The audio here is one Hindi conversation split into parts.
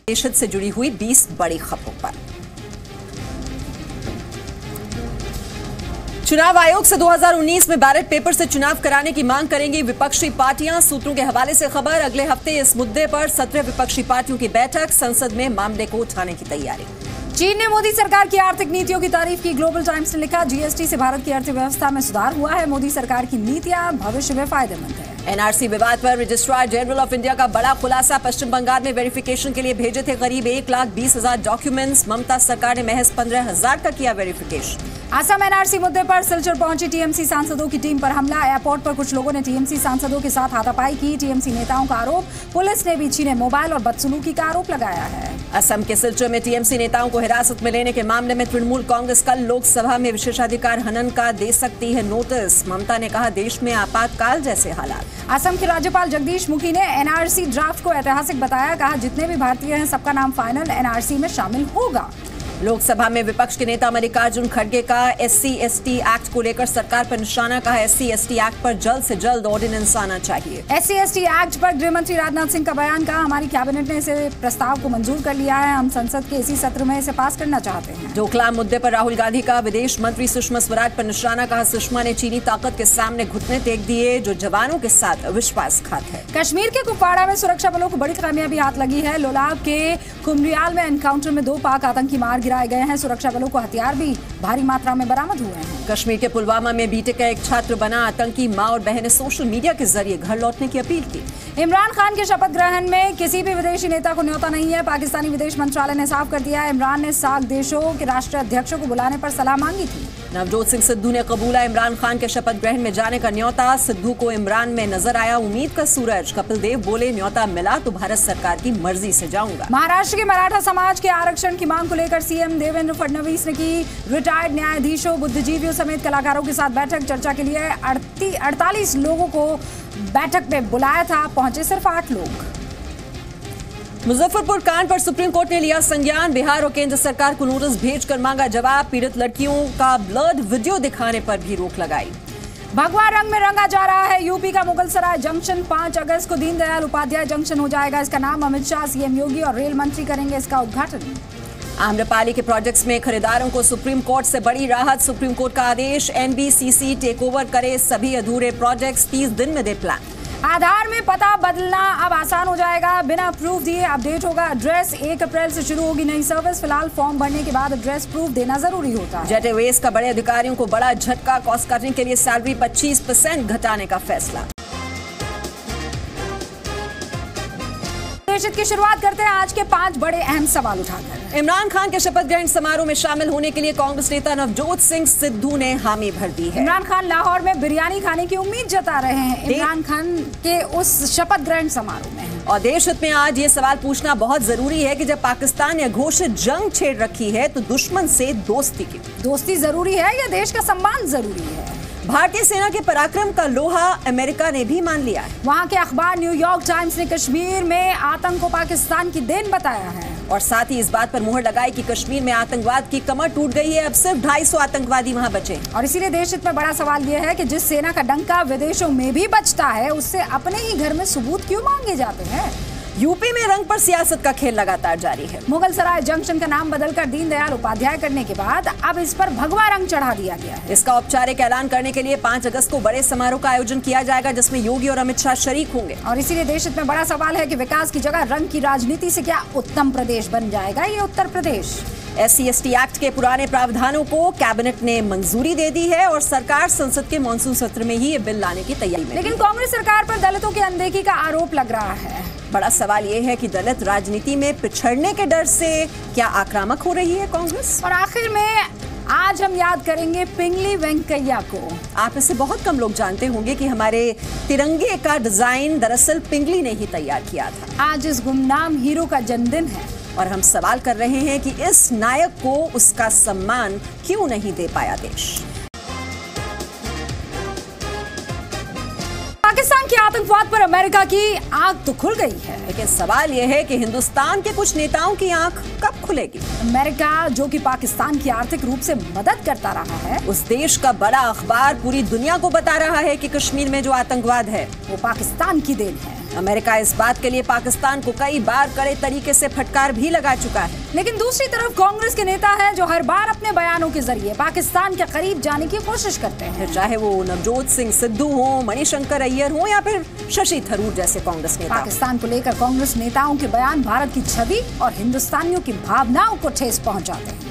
देश हित से जुड़ी हुई 20 बड़ी खबरों पर। चुनाव आयोग से 2019 में बैलेट पेपर से चुनाव कराने की मांग करेंगी विपक्षी पार्टियां। सूत्रों के हवाले से खबर, अगले हफ्ते इस मुद्दे पर 17 विपक्षी पार्टियों की बैठक, संसद में मामले को उठाने की तैयारी। चीन ने मोदी सरकार की आर्थिक नीतियों की तारीफ की। ग्लोबल टाइम्स ने लिखा, जीएसटी से भारत की अर्थव्यवस्था में सुधार हुआ है। मोदी सरकार की नीतियां भविष्य में फायदेमंद है। एनआरसी विवाद पर रजिस्ट्रार जनरल ऑफ इंडिया का बड़ा खुलासा, पश्चिम बंगाल में वेरिफिकेशन के लिए भेजे थे करीब 1,20,000 डॉक्यूमेंट्स। ममता सरकार ने महज 15,000 का किया वेरिफिकेशन। असम एनआरसी मुद्दे पर सिलचर पहुंची टीएमसी सांसदों की टीम पर हमला। एयरपोर्ट पर कुछ लोगों ने टीएमसी सांसदों के साथ हाथापाई की। टीएमसी नेताओं का आरोप, पुलिस ने भी छीने मोबाइल और बदसलूकी का आरोप लगाया है। असम के सिलचर में टीएमसी नेताओं को हिरासत में लेने के मामले में तृणमूल कांग्रेस कल लोकसभा में विशेषाधिकार हनन का दे सकती है नोटिस। ममता ने कहा, देश में आपातकाल जैसे हालात। असम के राज्यपाल जगदीश मुखी ने एनआरसी ड्राफ्ट को ऐतिहासिक बताया। कहा, जितने भी भारतीय हैं सबका नाम फाइनल एनआरसी में शामिल होगा। लोकसभा में विपक्ष के नेता मल्लिकार्जुन खड़गे का SC/ST एक्ट को लेकर सरकार पर निशाना। कहा, SC/ST एक्ट पर जल्द से जल्द ऑर्डिनेंस आना चाहिए। SC/ST एक्ट पर गृह मंत्री राजनाथ सिंह का बयान। कहा, हमारी कैबिनेट ने इसे प्रस्ताव को मंजूर कर लिया है। हम संसद के इसी सत्र में इसे पास करना चाहते हैं। डोकलाम मुद्दे पर राहुल गांधी का विदेश मंत्री सुषमा स्वराज पर निशाना। कहा, सुषमा ने चीनी ताकत के सामने घुटने टेक दिए जो जवानों के साथ विश्वासघात है। कश्मीर के कुपवाड़ा में सुरक्षा बलों को बड़ी कामयाबी हाथ लगी है। लोलाब के कुमरियाल में एनकाउंटर में 2 पाक आतंकी मार गिराए गए हैं। सुरक्षा बलों को हथियार भी भारी मात्रा में बरामद हुए हैं। कश्मीर के पुलवामा में बीटेक का एक छात्र बना आतंकी। मां और बहन ने सोशल मीडिया के जरिए घर लौटने की अपील की। इमरान खान के शपथ ग्रहण में किसी भी विदेशी नेता को न्योता नहीं है। पाकिस्तानी विदेश मंत्रालय ने साफ कर दिया है। इमरान ने सार्क देशों के राष्ट्राध्यक्षों को बुलाने पर सलाह मांगी थी। नवजोत सिंह सिद्धू ने कबूला इमरान खान के शपथ ग्रहण में जाने का न्योता। सिद्धू को इमरान में नजर आया उम्मीद का सूरज। कपिल देव बोले, न्योता मिला तो भारत सरकार की मर्जी से जाऊंगा। महाराष्ट्र के मराठा समाज के आरक्षण की मांग को लेकर सीएम देवेंद्र फडणवीस ने की रिटायर्ड न्यायाधीशों, बुद्धिजीवियों समेत कलाकारों के साथ बैठक। चर्चा के लिए 48 लोगों को बैठक में बुलाया था, पहुंचे सिर्फ 8 लोग। मुजफ्फरपुर कांड पर सुप्रीम कोर्ट ने लिया संज्ञान। बिहार और केंद्र सरकार को नोटिस भेजकर मांगा जवाब। पीड़ित लड़कियों का ब्लड वीडियो दिखाने पर भी रोक लगाई। भगवा रंग में रंगा जा रहा है यूपी का मुगलसराय जंक्शन। 5 अगस्त को दीनदयाल उपाध्याय जंक्शन हो जाएगा। इसका नाम अमित शाह, सीएम योगी और रेल मंत्री करेंगे इसका उद्घाटन। आम्रपाली के प्रोजेक्ट्स में खरीदारों को सुप्रीम कोर्ट से बड़ी राहत। सुप्रीम कोर्ट का आदेश, NBCC टेक ओवर करे सभी अधूरे प्रोजेक्ट्स, 30 दिन में दे प्लान। आधार में पता बदलना अब आसान हो जाएगा। बिना प्रूफ दिए अपडेट होगा एड्रेस। 1 अप्रैल से शुरू होगी नई सर्विस। फिलहाल फॉर्म भरने के बाद एड्रेस प्रूफ देना जरूरी होता है। जेट एयरवेज का बड़े अधिकारियों को बड़ा झटका। कॉस्ट कटिंग के लिए सैलरी 25% घटाने का फैसला। की शुरुआत करते हैं आज के 5 बड़े अहम सवाल उठाकर। इमरान खान के शपथ ग्रहण समारोह में शामिल होने के लिए कांग्रेस नेता नवजोत सिंह सिद्धू ने हामी भर दी है। इमरान खान लाहौर में बिरयानी खाने की उम्मीद जता रहे हैं इमरान खान के उस शपथ ग्रहण समारोह में। और देश हित में आज ये सवाल पूछना बहुत जरूरी है कि जब पाकिस्तान ने घोषित जंग छेड़ रखी है तो दुश्मन से दोस्ती की। दोस्ती जरूरी है या देश का सम्मान जरूरी है? भारतीय सेना के पराक्रम का लोहा अमेरिका ने भी मान लिया है। वहाँ के अखबार न्यूयॉर्क टाइम्स ने कश्मीर में आतंक को पाकिस्तान की देन बताया है और साथ ही इस बात पर मुहर लगाई कि कश्मीर में आतंकवाद की कमर टूट गई है। अब सिर्फ 250 आतंकवादी वहाँ बचे। और इसीलिए देश हित में बड़ा सवाल यह है कि जिस सेना का डंका विदेशों में भी बजता है उससे अपने ही घर में सबूत क्यों मांगे जाते हैं? यूपी में रंग पर सियासत का खेल लगातार जारी है। मुगलसराय जंक्शन का नाम बदलकर दीनदयाल उपाध्याय करने के बाद अब इस पर भगवा रंग चढ़ा दिया गया है। इसका औपचारिक ऐलान करने के लिए 5 अगस्त को बड़े समारोह का आयोजन किया जाएगा जिसमें योगी और अमित शाह शरीक होंगे। और इसीलिए देश हित में बड़ा सवाल है कि विकास की जगह रंग की राजनीति से क्या उत्तम प्रदेश बन जाएगा ये उत्तर प्रदेश? SC/ST एक्ट के पुराने प्रावधानों को कैबिनेट ने मंजूरी दे दी है और सरकार संसद के मॉनसून सत्र में ही ये बिल लाने की तैयारी में। लेकिन कांग्रेस सरकार पर दलितों की अनदेखी का आरोप लग रहा है। बड़ा सवाल ये है कि दलित राजनीति में पिछड़ने के डर से क्या आक्रामक हो रही है कांग्रेस? और आखिर में आज हम याद करेंगे पिंगली वेंकैया को। आप इसे बहुत कम लोग जानते होंगे कि हमारे तिरंगे का डिजाइन दरअसल पिंगली ने ही तैयार किया था। आज इस गुमनाम हीरो का जन्मदिन है और हम सवाल कर रहे हैं कि इस नायक को उसका सम्मान क्यों नहीं दे पाया देश। पाकिस्तान के आतंकवाद पर अमेरिका की आंख तो खुल गई है, लेकिन सवाल यह है कि हिंदुस्तान के कुछ नेताओं की आंख कब खुलेगी? अमेरिका जो कि पाकिस्तान की आर्थिक रूप से मदद करता रहा है, उस देश का बड़ा अखबार पूरी दुनिया को बता रहा है कि कश्मीर में जो आतंकवाद है वो पाकिस्तान की देन है। अमेरिका इस बात के लिए पाकिस्तान को कई बार कड़े तरीके से फटकार भी लगा चुका है। लेकिन दूसरी तरफ कांग्रेस के नेता हैं जो हर बार अपने बयानों के जरिए पाकिस्तान के करीब जाने की कोशिश करते हैं, चाहे वो नवजोत सिंह सिद्धू हो, मणिशंकर अय्यर हो या फिर शशि थरूर जैसे कांग्रेस नेता। पाकिस्तान को लेकर कांग्रेस नेताओं के बयान भारत की छवि और हिंदुस्तानियों की भावनाओं को ठेस पहुंचाते हैं।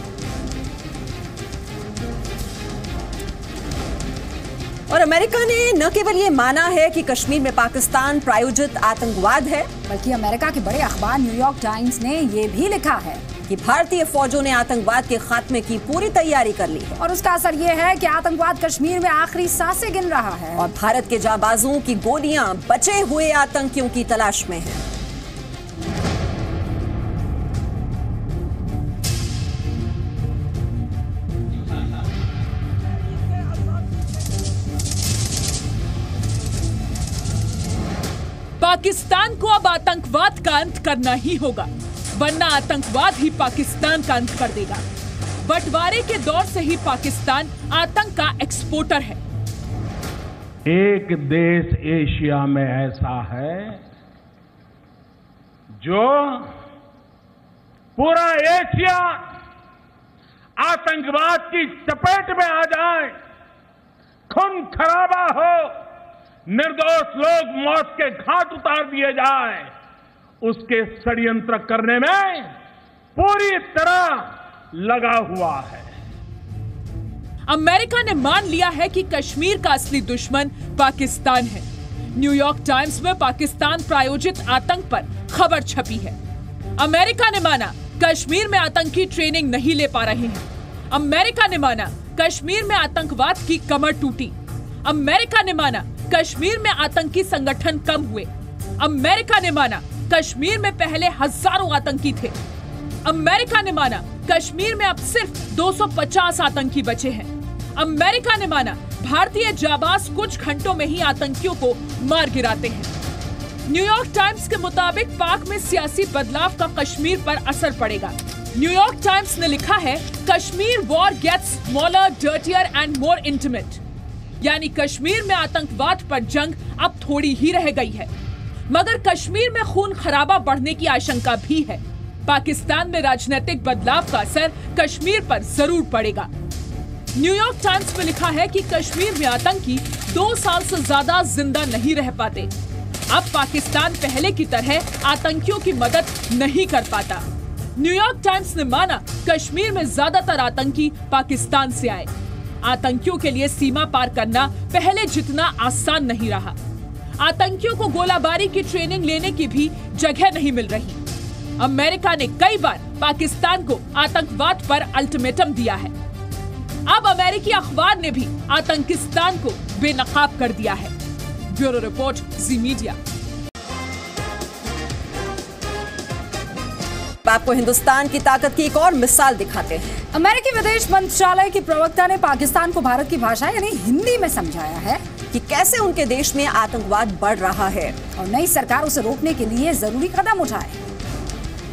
और अमेरिका ने न केवल ये माना है कि कश्मीर में पाकिस्तान प्रायोजित आतंकवाद है, बल्कि अमेरिका के बड़े अखबार न्यूयॉर्क टाइम्स ने ये भी लिखा है कि भारतीय फौजों ने आतंकवाद के खात्मे की पूरी तैयारी कर ली है और उसका असर ये है कि आतंकवाद कश्मीर में आखिरी सांसें गिन रहा है और भारत के जाबाजों की गोलियां बचे हुए आतंकियों की तलाश में है। पाकिस्तान को अब आतंकवाद का अंत करना ही होगा, वरना आतंकवाद ही पाकिस्तान का अंत कर देगा। बंटवारे के दौर से ही पाकिस्तान आतंक का एक्सपोर्टर है। एक देश एशिया में ऐसा है जो पूरा एशिया आतंकवाद की चपेट में आ जाए, खून खराबा हो, निर्दोष लोग मौत के घाट उतार दिए जाए, उसके षड्यंत्र करने में पूरी तरह लगा हुआ है। अमेरिका ने मान लिया है कि कश्मीर का असली दुश्मन पाकिस्तान है। न्यूयॉर्क टाइम्स में पाकिस्तान प्रायोजित आतंक पर खबर छपी है। अमेरिका ने माना कश्मीर में आतंकी ट्रेनिंग नहीं ले पा रहे हैं। अमेरिका ने माना कश्मीर में आतंकवाद की कमर टूटी। अमेरिका ने माना कश्मीर में आतंकी संगठन कम हुए। अमेरिका ने माना कश्मीर में पहले हजारों आतंकी थे। अमेरिका ने माना कश्मीर में अब सिर्फ 250 आतंकी बचे हैं। अमेरिका ने माना भारतीय जाबाज कुछ घंटों में ही आतंकियों को मार गिराते हैं। न्यूयॉर्क टाइम्स के मुताबिक पाक में सियासी बदलाव का कश्मीर पर असर पड़ेगा। न्यूयॉर्क टाइम्स ने लिखा है, Kashmir war gets smaller, dirtier and more intimate. यानी कश्मीर में आतंकवाद पर जंग अब थोड़ी ही रह गई है, मगर कश्मीर में खून खराबा बढ़ने की आशंका भी है। पाकिस्तान में राजनीतिक बदलाव का असर कश्मीर पर जरूर पड़ेगा। न्यूयॉर्क टाइम्स में लिखा है कि कश्मीर में आतंकी 2 साल से ज्यादा जिंदा नहीं रह पाते। अब पाकिस्तान पहले की तरह आतंकियों की मदद नहीं कर पाता। न्यूयॉर्क टाइम्स ने माना कश्मीर में ज्यादातर आतंकी पाकिस्तान से आए। आतंकियों के लिए सीमा पार करना पहले जितना आसान नहीं रहा। आतंकियों को गोलाबारी की ट्रेनिंग लेने की भी जगह नहीं मिल रही। अमेरिका ने कई बार पाकिस्तान को आतंकवाद पर अल्टीमेटम दिया है। अब अमेरिकी अखबार ने भी आतंकिस्तान को बेनकाब कर दिया है। ब्यूरो रिपोर्ट, जी मीडिया। आपको हिंदुस्तान की ताकत की एक और मिसाल दिखाते हैं। अमेरिकी विदेश मंत्रालय की प्रवक्ता ने पाकिस्तान को भारत की भाषा यानी हिंदी में समझाया है कि कैसे उनके देश में आतंकवाद बढ़ रहा है और नई सरकार उसे रोकने के लिए जरूरी कदम उठाए।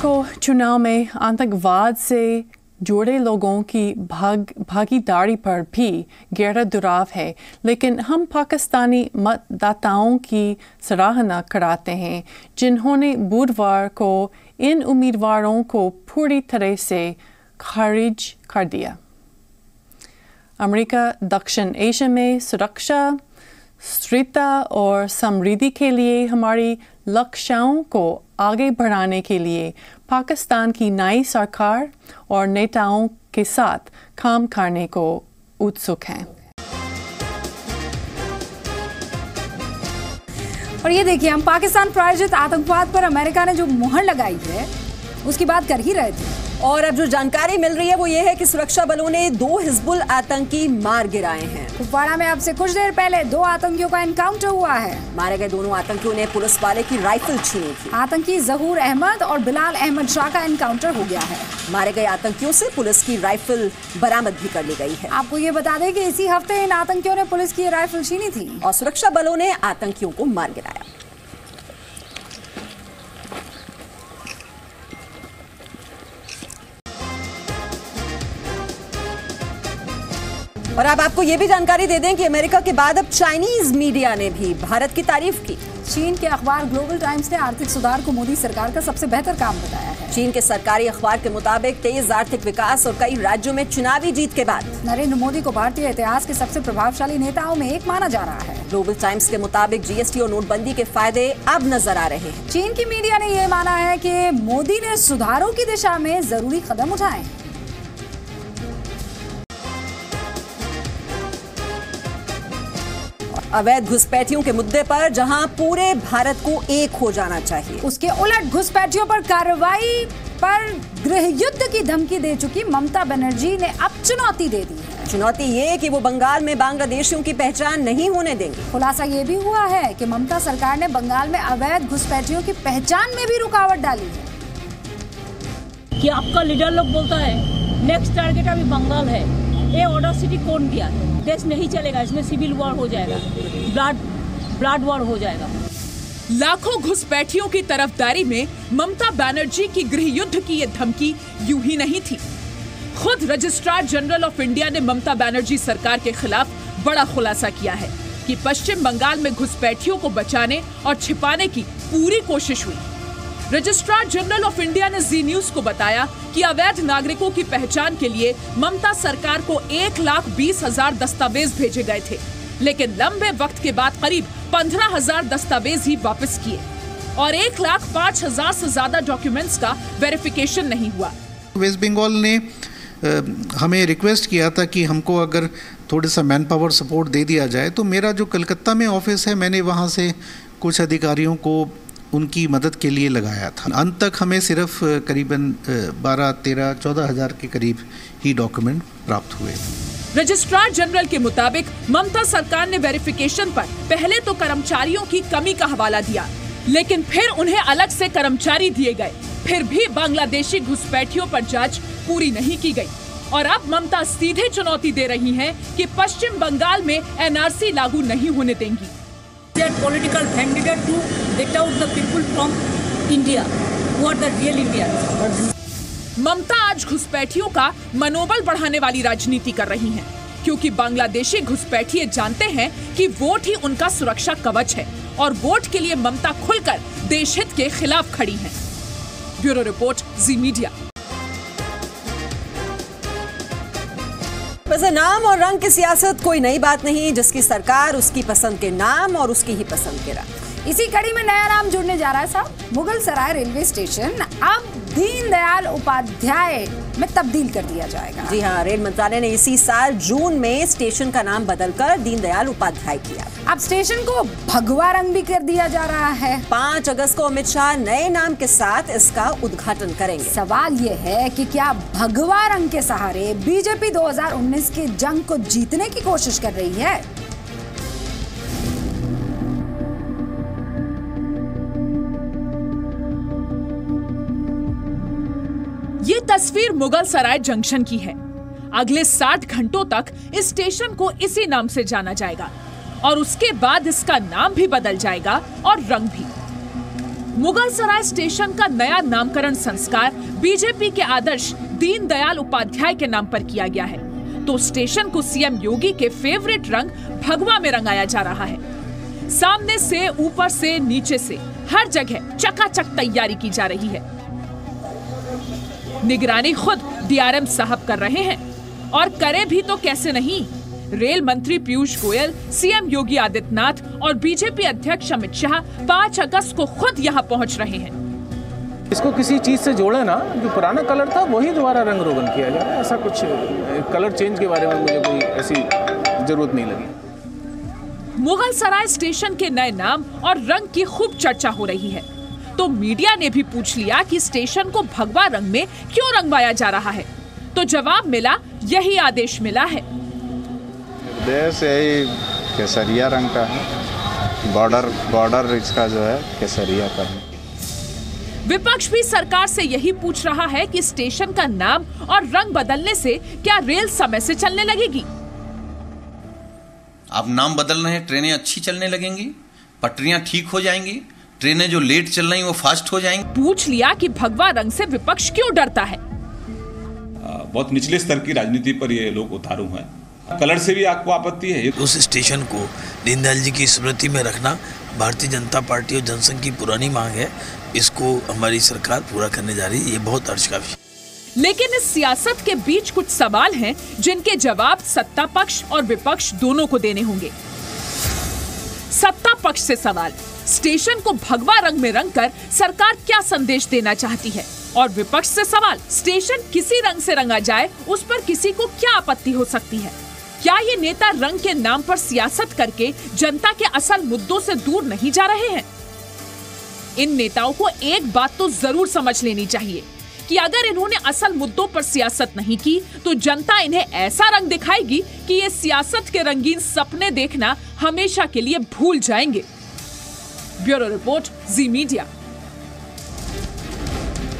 को चुनाव में आतंकवाद से जुड़े लोगों की भागीदारी पर भी गहरा दुराव है, लेकिन हम पाकिस्तानी मतदाताओं की सराहना कराते हैं जिन्होंने बुधवार को इन उम्मीदवारों को पूरी तरह से खारिज कर दिया। अमेरिका दक्षिण एशिया में सुरक्षा, स्थिरता और समृद्धि के लिए हमारी लक्ष्यों को आगे बढ़ाने के लिए पाकिस्तान की नई सरकार और नेताओं के साथ काम करने को उत्सुक हैं। और ये देखिए, हम पाकिस्तान प्रायोजित आतंकवाद पर अमेरिका ने जो मुहर लगाई है उसकी बात कर ही रहे थे। और अब जो जानकारी मिल रही है वो ये है कि सुरक्षा बलों ने 2 हिजबुल आतंकी मार गिराए हैं। कुपवाड़ा में अब से कुछ देर पहले 2 आतंकियों का एनकाउंटर हुआ है। मारे गए दोनों आतंकियों ने पुलिस वाले की राइफल छीनी थी। आतंकी जहूर अहमद और बिलाल अहमद शाह का एनकाउंटर हो गया है। मारे गए आतंकियों से पुलिस की राइफल बरामद भी कर ली गई है। आपको ये बता दें कि इसी हफ्ते इन आतंकियों ने पुलिस की राइफल छीनी थी और सुरक्षा बलों ने आतंकियों को मार गिराया। और अब आपको ये भी जानकारी दे दें कि अमेरिका के बाद अब चाइनीज मीडिया ने भी भारत की तारीफ की। चीन के अखबार ग्लोबल टाइम्स ने आर्थिक सुधार को मोदी सरकार का सबसे बेहतर काम बताया है। चीन के सरकारी अखबार के मुताबिक तेज आर्थिक विकास और कई राज्यों में चुनावी जीत के बाद नरेंद्र मोदी को भारतीय इतिहास के सबसे प्रभावशाली नेताओं में एक माना जा रहा है। ग्लोबल टाइम्स के मुताबिक जीएसटी और नोटबंदी के फायदे अब नजर आ रहे हैं। चीन की मीडिया ने यह माना है कि मोदी ने सुधारों की दिशा में जरूरी कदम उठाए हैं। अवैध घुसपैठियों के मुद्दे पर जहां पूरे भारत को एक हो जाना चाहिए, उसके उलट घुसपैठियों पर कार्रवाई पर गृह युद्ध की धमकी दे चुकी ममता बनर्जी ने अब चुनौती दे दी है। चुनौती ये कि वो बंगाल में बांग्लादेशियों की पहचान नहीं होने देंगे। खुलासा ये भी हुआ है कि ममता सरकार ने बंगाल में अवैध घुसपैठियों की पहचान में भी रुकावट डाली है। कि आपका लीडर लोग बोलता है नेक्स्ट टारगेट अभी बंगाल है, ये ऑडेसिटी कौन दिया? देश नहीं चलेगा, इसमें सिविल वॉर हो जाएगा, ब्लड वॉर हो जाएगा। लाखों घुसपैठियों की तरफदारी में ममता बनर्जी की गृह युद्ध की ये धमकी यूं ही नहीं थी। खुद रजिस्ट्रार जनरल ऑफ इंडिया ने ममता बनर्जी सरकार के खिलाफ बड़ा खुलासा किया है कि पश्चिम बंगाल में घुसपैठियों को बचाने और छिपाने की पूरी कोशिश हुई। रजिस्ट्रार जनरल ऑफ इंडिया ने जी न्यूज को बताया कि अवैध नागरिकों की पहचान के लिए ममता सरकार को 1,20,000 दस्तावेज भेजे गए थे, लेकिन लंबे वक्त के बाद करीब 15,000 दस्तावेज ही वापस किए और 1,05,000 से ज्यादा डॉक्यूमेंट्स का वेरिफिकेशन नहीं हुआ। वेस्ट बंगाल ने हमें रिक्वेस्ट किया था कि हमको अगर थोड़ा सा मैन पावर सपोर्ट दे दिया जाए, तो मेरा जो कलकत्ता में ऑफिस है, मैंने वहाँ से कुछ अधिकारियों को उनकी मदद के लिए लगाया था। अंत तक हमें सिर्फ करीबन 12, 13, 14 हज़ार के करीब ही डॉक्यूमेंट प्राप्त हुए। रजिस्ट्रार जनरल के मुताबिक ममता सरकार ने वेरिफिकेशन पर पहले तो कर्मचारियों की कमी का हवाला दिया, लेकिन फिर उन्हें अलग से कर्मचारी दिए गए। फिर भी बांग्लादेशी घुसपैठियों पर जांच पूरी नहीं की गई और अब ममता सीधे चुनौती दे रही हैं कि पश्चिम बंगाल में एनआरसी लागू नहीं होने देंगी। Political candidate to get out the people from India, who are the real Indians. ममता आज घुसपैठियों का मनोबल बढ़ाने वाली राजनीति कर रही हैं, क्योंकि बांग्लादेशी घुसपैठिए जानते हैं कि वोट ही उनका सुरक्षा कवच है और वोट के लिए ममता खुलकर देशहित के खिलाफ खड़ी हैं। ब्यूरो रिपोर्ट, जी मीडिया। वैसे नाम और रंग की सियासत कोई नई बात नहीं, जिसकी सरकार उसकी पसंद के नाम और उसकी ही पसंद के रंग। इसी कड़ी में नया नाम जुड़ने जा रहा है साहब। मुगल सराय रेलवे स्टेशन अब दीनदयाल उपाध्याय में तब्दील कर दिया जाएगा। जी हाँ, रेल मंत्रालय ने इसी साल जून में स्टेशन का नाम बदलकर दीनदयाल उपाध्याय किया। अब स्टेशन को भगवा रंग भी कर दिया जा रहा है। 5 अगस्त को अमित शाह नए नाम के साथ इसका उद्घाटन करेंगे। सवाल ये है कि क्या भगवा रंग के सहारे बीजेपी 2019 की जंग को जीतने की कोशिश कर रही है? ये तस्वीर मुगल सराय जंक्शन की है। अगले 60 घंटों तक इस स्टेशन को इसी नाम से जाना जाएगा और उसके बाद इसका नाम भी बदल जाएगा और रंग भी। मुगल सराय स्टेशन का नया नामकरण संस्कार बीजेपी के आदर्श दीनदयाल उपाध्याय के नाम पर किया गया है, तो स्टेशन को सीएम योगी के फेवरेट रंग भगवा में रंगाया जा रहा है। सामने से, ऊपर से, नीचे से हर जगह चकाचक तैयारी की जा रही है। निगरानी खुद डीआरएम साहब कर रहे हैं और करे भी तो कैसे नहीं। रेल मंत्री पीयूष गोयल, सीएम योगी आदित्यनाथ और बीजेपी अध्यक्ष अमित शाह 5 अगस्त को खुद यहां पहुंच रहे हैं। इसको किसी चीज से जोड़ा ना, जो पुराना कलर था वही दोबारा रंग रोगन किया जाए। ऐसा कुछ कलर चेंज के बारे में मुझे कोई ऐसी जरूरत नहीं लगी। मुगल सराय स्टेशन के नए नाम और रंग की खूब चर्चा हो रही है, तो मीडिया ने भी पूछ लिया कि स्टेशन को भगवा रंग में क्यों रंगवाया जा रहा है, तो जवाब मिला, यही आदेश मिला है। देश यही केसरिया रंग का है, बॉर्डर इसका जो है केसरिया का है। विपक्ष भी सरकार से यही पूछ रहा है कि स्टेशन का नाम और रंग बदलने से क्या रेल समय से चलने लगेगी? आप नाम बदल रहे हैं, ट्रेनें अच्छी चलने लगेंगी, पटरियां ठीक हो जाएंगी, ट्रेनें जो लेट चल रही वो फास्ट हो जाएंगी। पूछ लिया कि भगवा रंग से विपक्ष क्यों डरता है। बहुत निचले स्तर की राजनीति पर ये लोग उतारू हैं। कलर से भी आपको आपत्ति है? उस स्टेशन को दीनदयाल जी की स्मृति में रखना भारतीय जनता पार्टी और जनसंघ की पुरानी मांग है। इसको हमारी सरकार पूरा करने जा रही है। ये बहुत हर्ष का विषय। लेकिन इस सियासत के बीच कुछ सवाल हैं जिनके जवाब सत्ता पक्ष और विपक्ष दोनों को देने होंगे। सत्ता पक्ष से सवाल, स्टेशन को भगवा रंग में रंगकर सरकार क्या संदेश देना चाहती है? और विपक्ष से सवाल, स्टेशन किसी रंग से रंगा जाए उस पर किसी को क्या आपत्ति हो सकती है? क्या ये नेता रंग के नाम पर सियासत करके जनता के असल मुद्दों से दूर नहीं जा रहे हैं? इन नेताओं को एक बात तो जरूर समझ लेनी चाहिए कि अगर इन्होंने असल मुद्दों पर सियासत नहीं की तो जनता इन्हें ऐसा रंग दिखाएगी कि ये सियासत के रंगीन सपने देखना हमेशा के लिए भूल जाएंगे। ब्यूरो रिपोर्ट, जी मीडिया।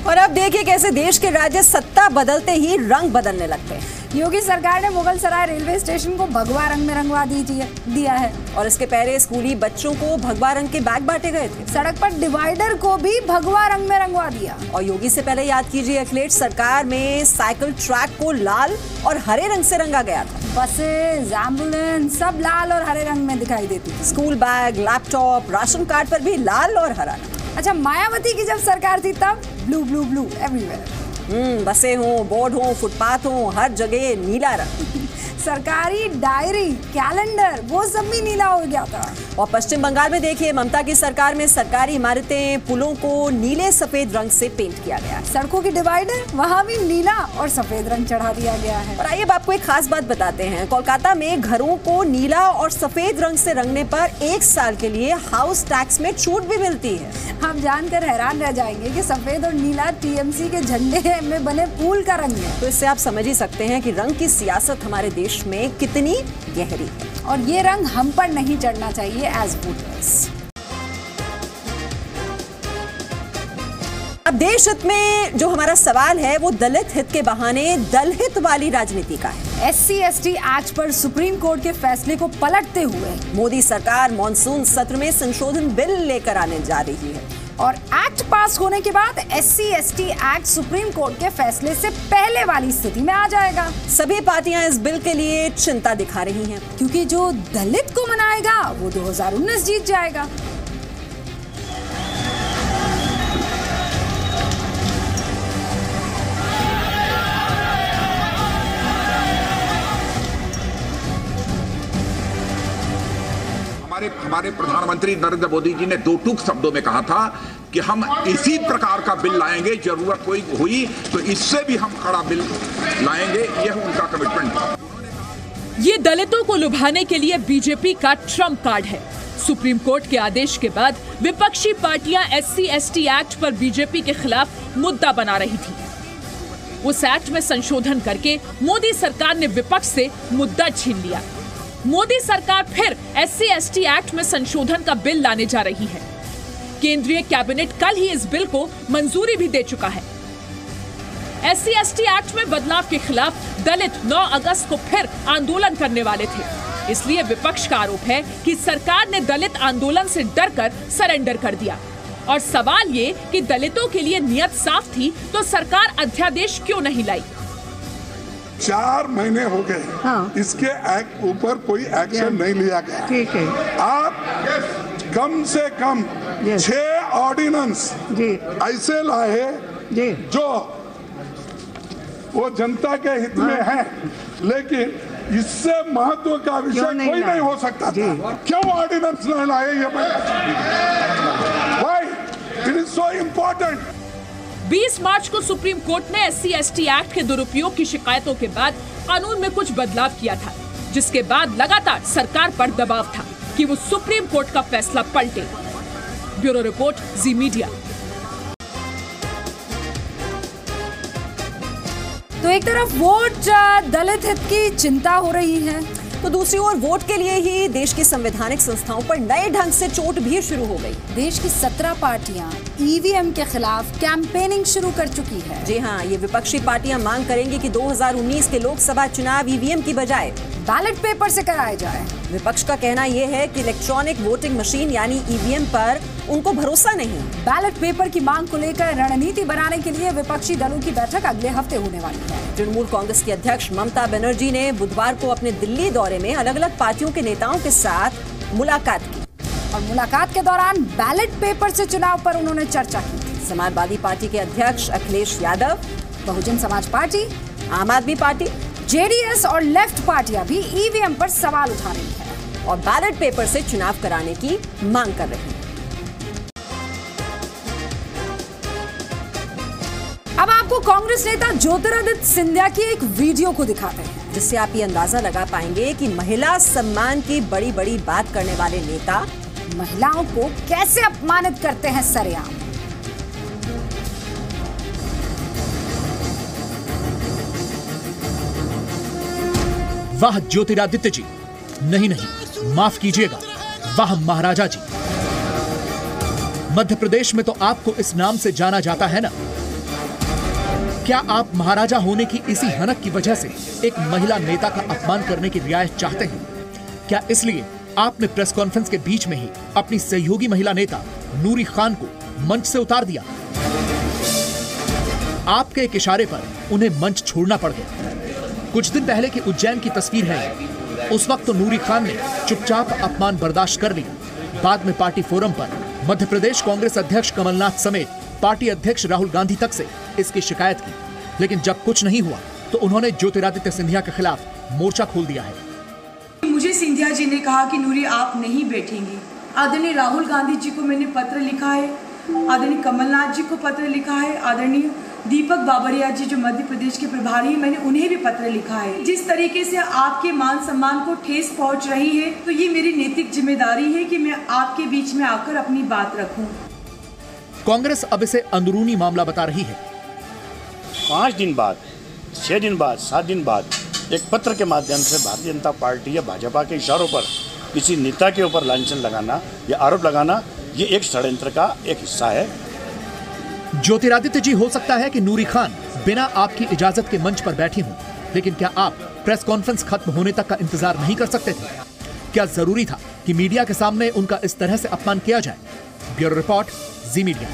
और अब देखिए कैसे देश के राज्य सत्ता बदलते ही रंग बदलने लगते हैं। योगी सरकार ने मुगल सराय रेलवे स्टेशन को भगवा रंग में रंगवा दिया है और इसके पहले स्कूली बच्चों को भगवा रंग के बैग बांटे गए थे। सड़क पर डिवाइडर को भी भगवा रंग में रंगवा दिया। और योगी से पहले याद कीजिए, अखिलेश सरकार में साइकिल ट्रैक को लाल और हरे रंग से रंगा गया था। बसें, एम्बुलेंस सब लाल और हरे रंग में दिखाई देती थी। School bag, laptop, ration card पर भी लाल और हरा। अच्छा, मायावती की जब सरकार थी तब ब्लू ब्लू ब्लू एवरीवेयर। बसें हों, बोर्ड हों, फुटपाथ हों, हर जगह नीला रंग। सरकारी डायरी, कैलेंडर, वो सब भी नीला हो गया था। और पश्चिम बंगाल में देखिए, ममता की सरकार में सरकारी इमारतें, पुलों को नीले सफेद रंग से पेंट किया गया। सड़कों की डिवाइडर वहाँ भी नीला और सफेद रंग चढ़ा दिया गया है। और आइए आपको एक खास बात बताते हैं। कोलकाता में घरों को नीला और सफेद रंग से रंगने पर 1 साल के लिए हाउस टैक्स में छूट भी मिलती है। आप जानकर हैरान रह जाएंगे कि सफेद और नीला टीएमसी के झंडे में बने फूल का रंग है। तो इससे आप समझ ही सकते हैं कि रंग की सियासत हमारे देश में कितनी गहरी है। और ये रंग हम पर नहीं चढ़ना चाहिए एज वोटर्स। अब देश हित में जो हमारा सवाल है वो दलित हित के बहाने दलहित वाली राजनीति का है। SC/ST एक्ट पर सुप्रीम कोर्ट के फैसले को पलटते हुए मोदी सरकार मॉनसून सत्र में संशोधन बिल लेकर आने जा रही है। और एक्ट पास होने के बाद SC/ST एक्ट सुप्रीम कोर्ट के फैसले से पहले वाली स्थिति में आ जाएगा। सभी पार्टियां इस बिल के लिए चिंता दिखा रही हैं, क्योंकि जो दलित को मनाएगा वो 2019 जीत जाएगा। हमारे प्रधानमंत्री नरेंद्र मोदी जी ने 2 टूक शब्दों में कहा था कि हम इसी प्रकार का बिल लाएंगे, जरूरत कोई हुई तो इससे भी हम कड़ा बिल लाएंगे, यह उनका कमिटमेंट था। ये दलितों को लुभाने के लिए बीजेपी का ट्रम्प कार्ड है। सुप्रीम कोर्ट के आदेश के बाद विपक्षी पार्टियां SC/ST एक्ट पर बीजेपी के खिलाफ मुद्दा बना रही थी। उस एक्ट में संशोधन करके मोदी सरकार ने विपक्ष से मुद्दा छीन लिया। मोदी सरकार फिर SC/ST एक्ट में संशोधन का बिल लाने जा रही है। केंद्रीय कैबिनेट कल ही इस बिल को मंजूरी भी दे चुका है। SC/ST एक्ट में बदलाव के खिलाफ दलित 9 अगस्त को फिर आंदोलन करने वाले थे। इसलिए विपक्ष का आरोप है कि सरकार ने दलित आंदोलन से डरकर सरेंडर कर दिया। और सवाल ये कि दलितों के लिए नियत साफ थी तो सरकार अध्यादेश क्यों नहीं लाई? 4 महीने हो गए, हाँ। इसके ऊपर कोई एक्शन नहीं लिया गया। ठीक है, आप कम से कम 6 ऑर्डिनेंस ऐसे लाए जो वो जनता के हित में है, लेकिन इससे महत्व का विषय कोई नहीं हो सकता था। क्यों ऑर्डिनेंस नहीं लाए? ये why it is so important. 20 मार्च को सुप्रीम कोर्ट ने SC/ST एक्ट के दुरुपयोग की शिकायतों के बाद कानून में कुछ बदलाव किया था, जिसके बाद लगातार सरकार पर दबाव था कि वो सुप्रीम कोर्ट का फैसला पलटे। ब्यूरो रिपोर्ट, जी मीडिया। तो एक तरफ वोट दलित हित की चिंता हो रही है, तो दूसरी ओर वोट के लिए ही देश की संवैधानिक संस्थाओं पर नए ढंग से चोट भी शुरू हो गई। देश की 17 पार्टियां EVM के खिलाफ कैंपेनिंग शुरू कर चुकी है। जी हाँ, ये विपक्षी पार्टियां मांग करेंगी कि 2019 के लोकसभा चुनाव EVM की बजाय बैलेट पेपर से कराए जाए। विपक्ष का कहना यह है कि इलेक्ट्रॉनिक वोटिंग मशीन यानी ईवीएम पर उनको भरोसा नहीं। बैलेट पेपर की मांग को लेकर रणनीति बनाने के लिए विपक्षी दलों की बैठक अगले हफ्ते होने वाली है। तृणमूल कांग्रेस की अध्यक्ष ममता बनर्जी ने बुधवार को अपने दिल्ली दौरे में अलग अलग पार्टियों के नेताओं के साथ मुलाकात की और मुलाकात के दौरान बैलेट पेपर से चुनाव पर उन्होंने चर्चा की। समाजवादी पार्टी के अध्यक्ष अखिलेश यादव, बहुजन समाज पार्टी, आम आदमी पार्टी, जेडीएस और लेफ्ट पार्टियां भी ईवीएम पर सवाल उठा रही हैं और बैलेट पेपर से चुनाव कराने की मांग कर रही हैं। अब आपको कांग्रेस नेता ज्योतिरादित्य सिंधिया की एक वीडियो को दिखाते हैं, जिससे आप ये अंदाजा लगा पाएंगे कि महिला सम्मान की बड़ी बड़ी बात करने वाले नेता महिलाओं को कैसे अपमानित करते हैं सरेआम। वाह ज्योतिरादित्य जी, नहीं नहीं माफ कीजिएगा, वाह महाराजा जी। मध्य प्रदेश में तो आपको इस नाम से जाना जाता है ना। क्या आप महाराजा होने की इसी हनक की वजह से एक महिला नेता का अपमान करने की रियायत चाहते हैं? क्या इसलिए आपने प्रेस कॉन्फ्रेंस के बीच में ही अपनी सहयोगी महिला नेता नूरी खान को मंच से उतार दिया? आपके एक इशारे पर उन्हें मंच छोड़ना पड़ गया। कुछ दिन पहले की उज्जैन की तस्वीर है। उस वक्त तो नूरी खान ने चुपचाप अपमान बर्दाश्त कर लिया। बाद में पार्टी फोरम पर मध्य प्रदेश कांग्रेस अध्यक्ष कमलनाथ समेत पार्टी अध्यक्ष राहुल गांधी तक से इसकी शिकायत की, लेकिन जब कुछ नहीं हुआ तो उन्होंने ज्योतिरादित्य सिंधिया के खिलाफ मोर्चा खोल दिया है। मुझे सिंधिया जी ने कहा कि नूरी आप नहीं बैठेंगी। आदरणीय राहुल गांधी जी को मैंने पत्र लिखा है, आदरणीय कमलनाथ जी को पत्र लिखा है, आदरणीय दीपक बाबरिया जी जो मध्य प्रदेश के प्रभारी हैं, मैंने उन्हें भी पत्र लिखा है। जिस तरीके से आपके मान सम्मान को ठेस पहुंच रही है, तो ये मेरी नैतिक जिम्मेदारी है कि मैं आपके बीच में आकर अपनी बात रखूं। कांग्रेस अब इसे अंदरूनी मामला बता रही है। 5 दिन बाद, 6 दिन बाद, 7 दिन बाद एक पत्र के माध्यम से भारतीय जनता पार्टी या भाजपा के इशारों पर किसी नेता के ऊपर लांछन लगाना या आरोप लगाना, ये एक षड्यंत्र का एक हिस्सा है। ज्योतिरादित्य जी, हो सकता है कि नूरी खान बिना आपकी इजाजत के मंच पर बैठी हूं, लेकिन क्या आप प्रेस कॉन्फ्रेंस खत्म होने तक का इंतजार नहीं कर सकते थे? क्या जरूरी था कि मीडिया के सामने उनका इस तरह से अपमान किया जाए? ब्यूरो रिपोर्ट, जी मीडिया।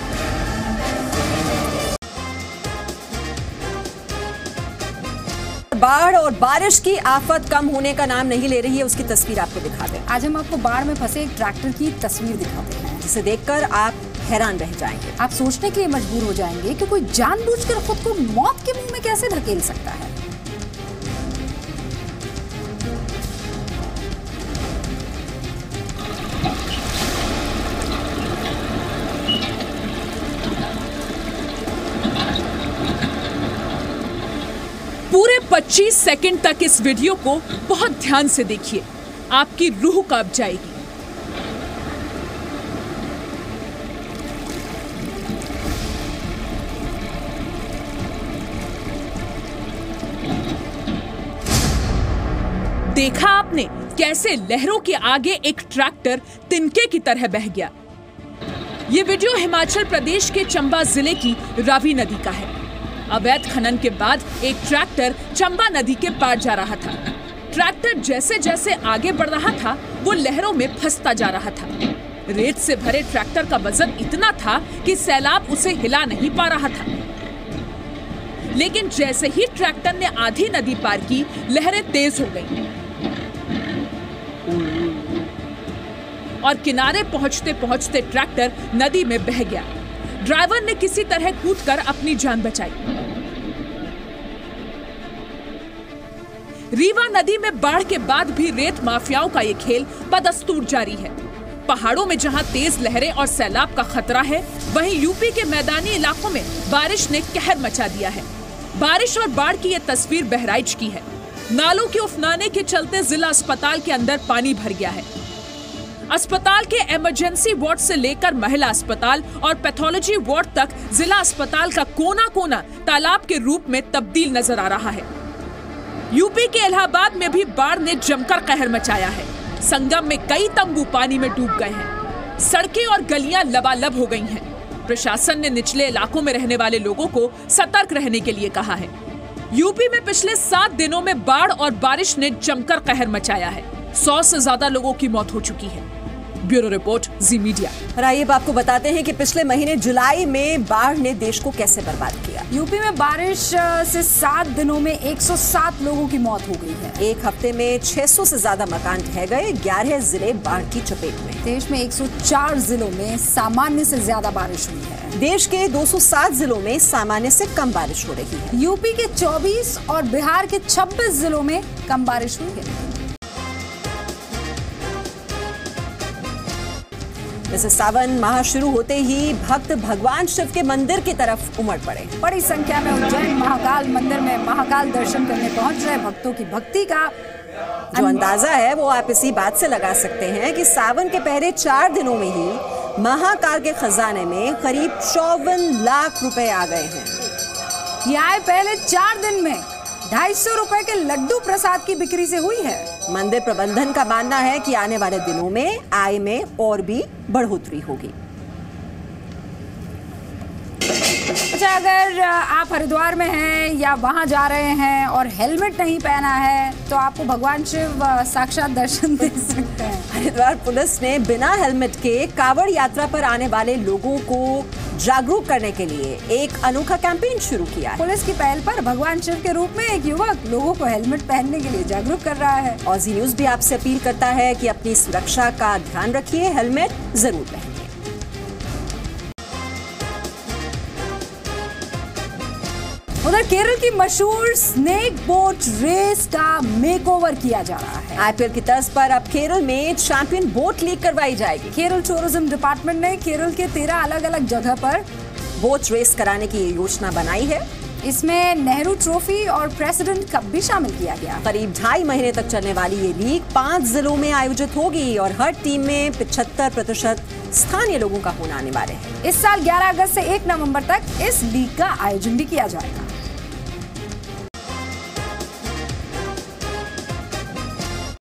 बाढ़ और बारिश की आफत कम होने का नाम नहीं ले रही है, उसकी तस्वीर आपको दिखाते हैं। आज हम आपको बाढ़ में फंसे एक ट्रैक्टर की तस्वीर दिखाते हैं, जिसे देखकर आप हैरान रह जाएंगे। आप सोचने के लिए मजबूर हो जाएंगे कि कोई जानबूझकर खुद को मौत के मुंह में कैसे धकेल सकता है। पूरे 25 सेकंड तक इस वीडियो को बहुत ध्यान से देखिए, आपकी रूह कांप जाएगी। देखा आपने कैसे लहरों के आगे एक ट्रैक्टर तिनके की तरह बह गया। ये वीडियो हिमाचल प्रदेश के चंबा जिले की रावी नदी का है। अवैध खनन के बाद एक ट्रैक्टर चंबा नदी के पार जा रहा था। ट्रैक्टर जैसे जैसे आगे बढ़ रहा था, वो लहरों में फंसता जा रहा था। रेत से भरे ट्रैक्टर का वजन इतना था कि सैलाब उसे हिला नहीं पा रहा था। लेकिन जैसे ही ट्रैक्टर ने आधी नदी पार की, लहरें तेज हो गईं और किनारे पहुंचते पहुंचते ट्रैक्टर नदी में बह गया। ड्राइवर ने किसी तरह कूदकर अपनी जान बचाई। रीवा नदी में बाढ़ के बाद भी रेत माफियाओं का ये खेल बदस्तूर जारी है। पहाड़ों में जहां तेज लहरें और सैलाब का खतरा है, वहीं यूपी के मैदानी इलाकों में बारिश ने कहर मचा दिया है। बारिश और बाढ़ की ये तस्वीर बहराइच की है। नालों के उफनाने के चलते जिला अस्पताल के अंदर पानी भर गया है। अस्पताल के इमरजेंसी वार्ड से लेकर महिला अस्पताल और पैथोलॉजी वार्ड तक जिला अस्पताल का कोना कोना तालाब के रूप में तब्दील नजर आ रहा है। यूपी के इलाहाबाद में भी बाढ़ ने जमकर कहर मचाया है। संगम में कई तंबू पानी में डूब गए हैं। सड़कें और गलियां लबालब हो गई हैं। प्रशासन ने निचले इलाकों में रहने वाले लोगों को सतर्क रहने के लिए कहा है। यूपी में पिछले 7 दिनों में बाढ़ और बारिश ने जमकर कहर मचाया है। 100 से ज्यादा लोगों की मौत हो चुकी है। ब्यूरो रिपोर्ट, जी मीडिया। और आइए अब आपको बताते हैं कि पिछले महीने जुलाई में बाढ़ ने देश को कैसे बर्बाद किया। यूपी में बारिश से 7 दिनों में 107 लोगों की मौत हो गई है। एक हफ्ते में 600 से ज्यादा मकान ढह गए। 11 जिले बाढ़ की चपेट में। देश में 104 जिलों में सामान्य से ज्यादा बारिश हुई है। देश के 207 जिलों में सामान्य से कम बारिश हो रही है। यूपी के 24 और बिहार के 26 जिलों में कम बारिश हुई है। वैसे सावन माह शुरू होते ही भक्त भगवान शिव के मंदिर की तरफ उमड़ पड़े। बड़ी संख्या में उज्जैन महाकाल मंदिर में महाकाल दर्शन करने पहुंच रहे भक्तों की भक्ति का जो अंदाजा है वो आप इसी बात से लगा सकते हैं कि सावन के पहले 4 दिनों में ही महाकाल के खजाने में करीब 54 लाख रुपए आ गए हैं। ये आय पहले 4 दिन में 250 रुपए के लड्डू प्रसाद की बिक्री से हुई है। मंदिर प्रबंधन का मानना है कि आने वाले दिनों में आय में और भी बढ़ोतरी होगी। अच्छा, अगर आप हरिद्वार में हैं या वहां जा रहे हैं और हेलमेट नहीं पहना है तो आपको भगवान शिव साक्षात दर्शन दे सकते हैं। हरिद्वार पुलिस ने बिना हेलमेट के कांवड़ यात्रा पर आने वाले लोगों को जागरूक करने के लिए एक अनोखा कैंपेन शुरू किया है। पुलिस की पहल पर भगवान शिव के रूप में एक युवक लोगों को हेलमेट पहनने के लिए जागरूक कर रहा है। और जी न्यूज़ भी आपसे अपील करता है कि अपनी सुरक्षा का ध्यान रखिए, हेलमेट जरूर पहनिए। उधर केरल की मशहूर स्नेक बोट रेस का मेकओवर किया जा रहा है। आईपीएल की तर्ज पर अब केरल में चैंपियन बोट लीग करवाई जाएगी। केरल टूरिज्म डिपार्टमेंट ने केरल के 13 अलग अलग जगह पर बोट रेस कराने की योजना बनाई है। इसमें नेहरू ट्रॉफी और प्रेसिडेंट कप भी शामिल किया गया। करीब 2.5 महीने तक चलने वाली ये लीग 5 जिलों में आयोजित होगी और हर टीम में 75% स्थानीय लोगों का होना अनिवार्य है। इस साल 11 अगस्त से 1 नवंबर तक इस लीग का आयोजन भी किया जाएगा।